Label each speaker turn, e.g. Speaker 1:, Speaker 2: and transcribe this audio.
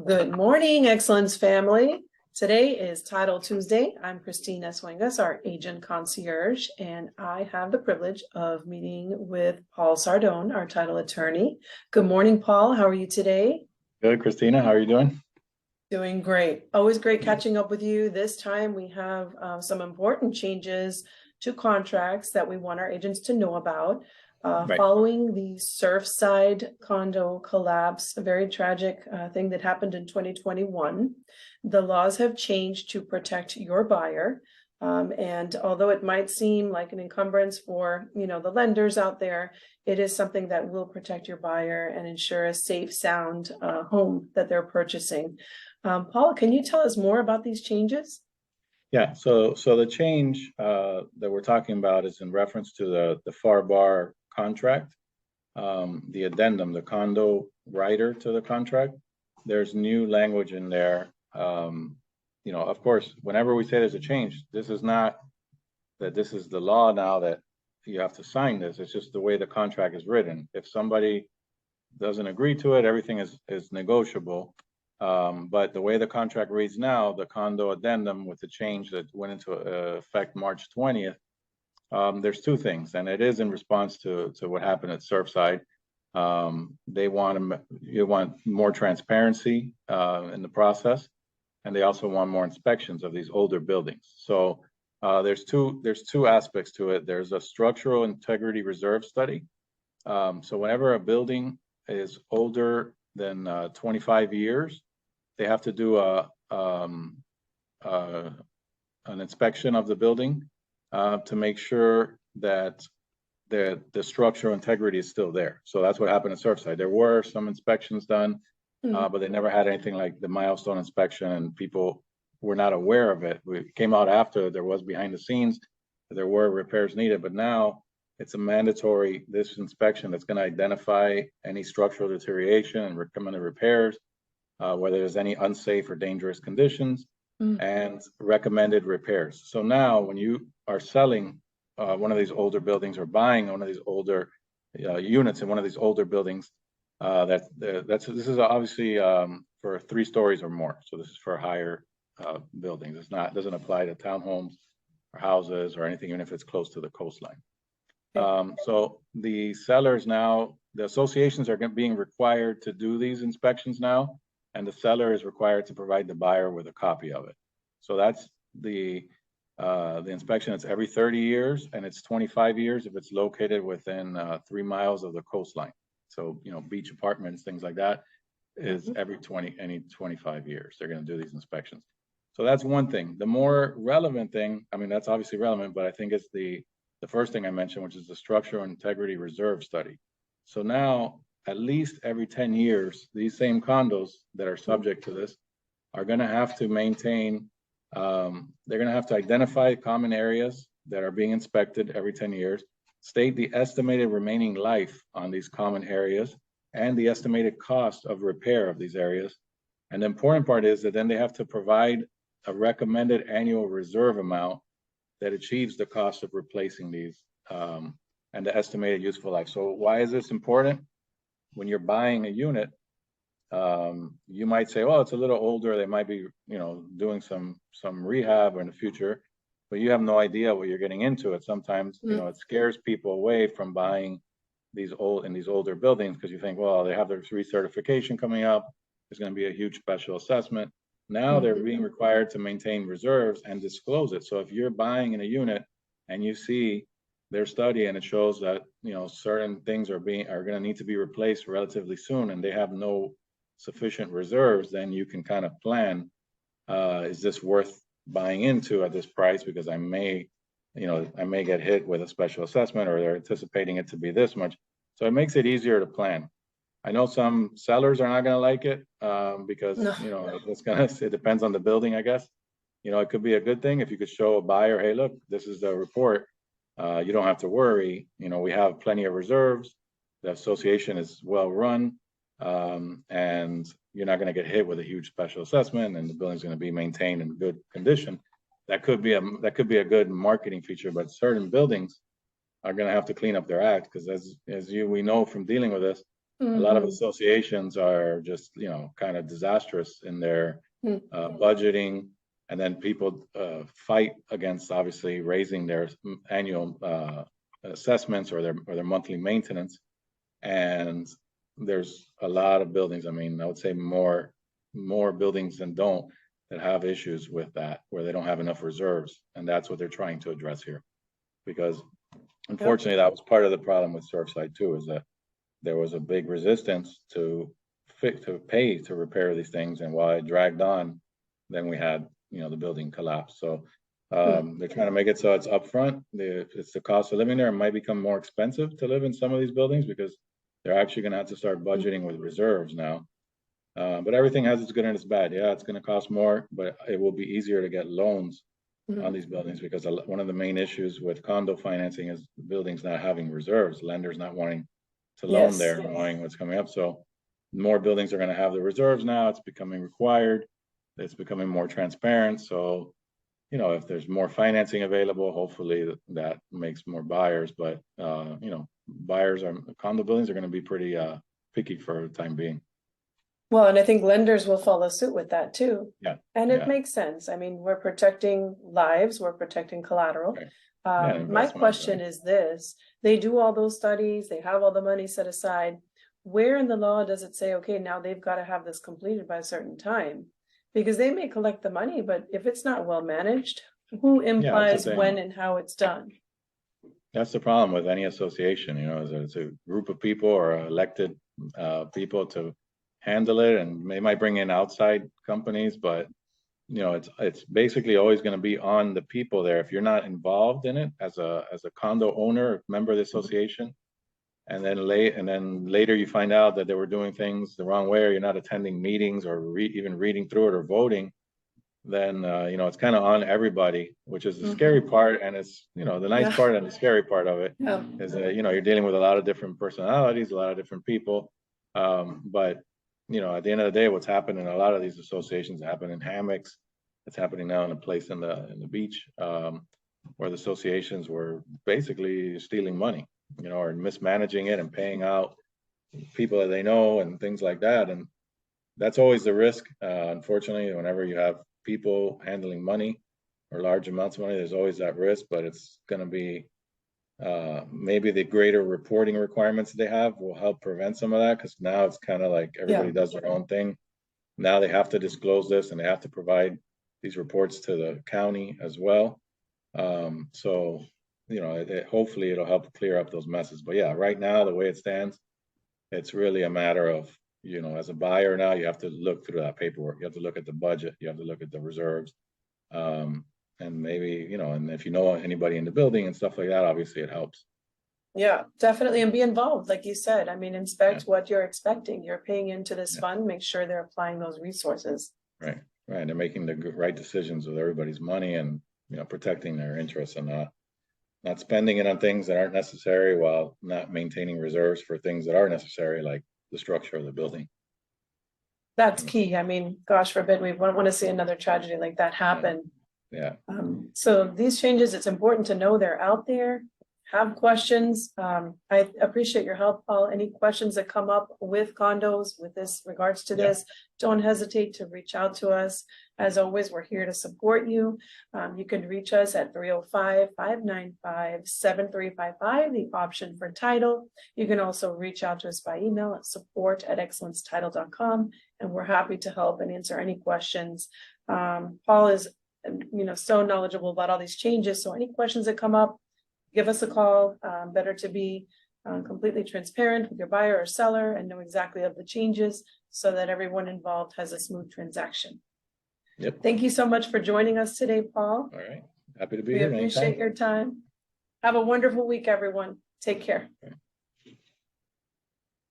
Speaker 1: Good morning, Excellence family. Today is Title Tuesday. I'm Christina Swengas, our agent concierge, and I have the privilege of meeting with Paul Sarone, our title attorney. Good morning, Paul. How are you today?
Speaker 2: Good, Christina. How are you doing?
Speaker 1: Doing great. Always great catching up with you. This time we have some important changes to contracts that we want our agents to know about.
Speaker 2: Right.
Speaker 1: Following the Surfside condo collapse, a very tragic thing that happened in 2021, the laws have changed to protect your buyer. And although it might seem like an encumbrance for, the lenders out there, it is something that will protect your buyer and ensure a safe, sound home that they're purchasing. Paul, can you tell us more about these changes?
Speaker 2: Yeah. So the change that we're talking about is in reference to the FAR bar contract, the addendum, the condo rider to the contract. There's new language in there. Of course, whenever we say there's a change, this is not that this is the law now that you have to sign this. It's just the way the contract is written. If somebody doesn't agree to it, everything is negotiable. But the way the contract reads now, the condo addendum with the change that went into effect March 20th, there's two things, and it is in response to what happened at Surfside. You want more transparency in the process, and they also want more inspections of these older buildings. So there's two aspects to it. There's a structural integrity reserve study. So whenever a building is older than 25 years, they have to do an inspection of the building to make sure that the structural integrity is still there. So that's what happened at Surfside. There were some inspections done, but they never had anything like the milestone inspection, and people were not aware of it. We came out after there was behind the scenes, there were repairs needed, but now it's a mandatory, this inspection that's going to identify any structural deterioration and recommended repairs, whether there's any unsafe or dangerous conditions, and recommended repairs. So now when you are selling one of these older buildings or buying one of these older units in one of these older buildings, this is obviously for 3 stories or more. So this is for higher buildings. It doesn't apply to townhomes or houses or anything, even if it's close to the coastline. So the sellers now, the associations are being required to do these inspections now, and the seller is required to provide the buyer with a copy of it. So that's the inspection. It's every 30 years, and it's 25 years if it's located within 3 miles of the coastline. So, beach apartments, things like that, is every 25 years. They're going to do these inspections. So that's one thing. The more relevant thing, I mean, that's obviously relevant, but I think it's the first thing I mentioned, which is the structural integrity reserve study. So now, at least every 10 years, these same condos that are subject to this are going to have to maintain, they're going to have to identify common areas that are being inspected every 10 years, state the estimated remaining life on these common areas, and the estimated cost of repair of these areas. And the important part is that then they have to provide a recommended annual reserve amount that achieves the cost of replacing these and the estimated useful life. So why is this important? When you're buying a unit, you might say, well, it's a little older. They might be, doing some rehab in the future, but you have no idea what you're getting into. It sometimes, it scares people away from buying these older buildings because you think, well, they have their recertification coming up. There's going to be a huge special assessment. Now they're being required to maintain reserves and disclose it. So if you're buying in a unit and you see their study and it shows that certain things are going to need to be replaced relatively soon, and they have no sufficient reserves, then you can kind of plan: is this worth buying into at this price? Because I may get hit with a special assessment, or they're anticipating it to be this much. So it makes it easier to plan. I know some sellers are not going to like it because it depends on the building, I guess. It could be a good thing if you could show a buyer, hey, look, this is the report. You don't have to worry. We have plenty of reserves. The association is well run, and you're not going to get hit with a huge special assessment, and the building's going to be maintained in good condition. That could be a good marketing feature, but certain buildings are going to have to clean up their act because, we know from dealing with this, A lot of
Speaker 1: Mhm.
Speaker 2: associations are just, you know, kind of disastrous in their
Speaker 1: Mm.
Speaker 2: budgeting, and then people fight against obviously raising their annual assessments or their monthly maintenance. And there's a lot of buildings. I mean, I would say more buildings than don't that have issues with that, where they don't have enough reserves, and that's what they're trying to address here. Because
Speaker 1: Yep.
Speaker 2: unfortunately, that was part of the problem with Surfside too, is that there was a big resistance to pay to repair these things, and while it dragged on, then we had, you know, the building collapse. So
Speaker 1: Mm.
Speaker 2: they're trying to make it so it's upfront. It's the cost of living there. It might become more expensive to live in some of these buildings because they're actually going to have to start budgeting with reserves now. But everything has its good and its bad. Yeah, it's going to cost more, but it will be easier to get loans on
Speaker 1: Mhm.
Speaker 2: these buildings, because one of the main issues with condo financing is buildings not having reserves, lenders not wanting to loan
Speaker 1: Yes.
Speaker 2: there, knowing what's coming up. So more buildings are going to have the reserves now. It's becoming required. It's becoming more transparent. So, you know, if there's more financing available, hopefully that makes more buyers. But you know, condo buildings are going to be pretty picky for the time being.
Speaker 1: Well, and I think lenders will follow suit with that too.
Speaker 2: Yeah,
Speaker 1: And it
Speaker 2: yeah,
Speaker 1: makes sense. I mean, we're protecting lives, we're protecting collateral.
Speaker 2: right. Yeah,
Speaker 1: My
Speaker 2: investment,
Speaker 1: question
Speaker 2: right?
Speaker 1: is this, they do all those studies, they have all the money set aside. Where in the law does it say, okay, now they've got to have this completed by a certain time? Because they may collect the money, but if it's not well managed, who
Speaker 2: Yeah, that's the
Speaker 1: implies when
Speaker 2: thing.
Speaker 1: and how it's done?
Speaker 2: That's the problem with any association, you know, is that it's a group of people or elected people to handle it, and they might bring in outside companies, but you know, it's basically always going to be on the people there. If you're not involved in it as a condo owner, member of the association, and then later you find out that they were doing things the wrong way, or you're not attending meetings or even reading through it or voting, then you know, it's kind of on everybody, which is the scary
Speaker 1: Mhm.
Speaker 2: part. And it's, you know, the nice
Speaker 1: Yeah,
Speaker 2: part and the scary part of it
Speaker 1: yeah,
Speaker 2: is that, you know, you're dealing with a lot of different personalities, a lot of different people. But you know, at the end of the day, what's happened in a lot of these associations happen in hammocks. It's happening now in a place in the beach, where the associations were basically stealing money, you know, or mismanaging it and paying out people that they know and things like that. And that's always the risk. Unfortunately, whenever you have people handling money or large amounts of money, there's always that risk, but it's going to be maybe the greater reporting requirements they have will help prevent some of that, because now it's kind of like
Speaker 1: yeah.
Speaker 2: everybody does their own thing. Now they have to disclose this and they have to provide these reports to the county as well. So, you know, hopefully it'll help clear up those messes. But yeah, right now, the way it stands, it's really a matter of, you know, as a buyer now, you have to look through that paperwork. You have to look at the budget. You have to look at the reserves. Um, and maybe, you know, and if you know anybody in the building and stuff like that, obviously it helps.
Speaker 1: Yeah, definitely. And be involved, like you said. I mean,
Speaker 2: Yeah,
Speaker 1: inspect what you're expecting. You're paying into this
Speaker 2: yeah,
Speaker 1: fund, make sure they're applying those resources.
Speaker 2: right, right. They're making the right decisions with everybody's money, and, you know, protecting their interests, and not spending it on things that aren't necessary, while not maintaining reserves for things that are necessary, like the structure of the building.
Speaker 1: That's
Speaker 2: You know,
Speaker 1: key. I mean, gosh forbid, we won't want to see another tragedy like that
Speaker 2: yeah,
Speaker 1: happen.
Speaker 2: yeah,
Speaker 1: So these changes, it's important to know they're out there. Have questions. I appreciate your help, Paul. Any questions that come up with condos with this regards to
Speaker 2: yeah.
Speaker 1: this, don't hesitate to reach out to us. As always, we're here to support you. You can reach us at 305-595-7355, the option for title. You can also reach out to us by email at support@xcellencetitle.com, and we're happy to help and answer any questions. Paul is, you know, so knowledgeable about all these changes. So any questions that come up, give us a call. Better to be completely transparent with your buyer or seller and know exactly of the changes so that everyone involved has a smooth transaction.
Speaker 2: Yep.
Speaker 1: Thank you so much for joining us today, Paul.
Speaker 2: All right. Happy to be
Speaker 1: We
Speaker 2: here
Speaker 1: appreciate
Speaker 2: anytime.
Speaker 1: your time. Have a wonderful week, everyone. Take care.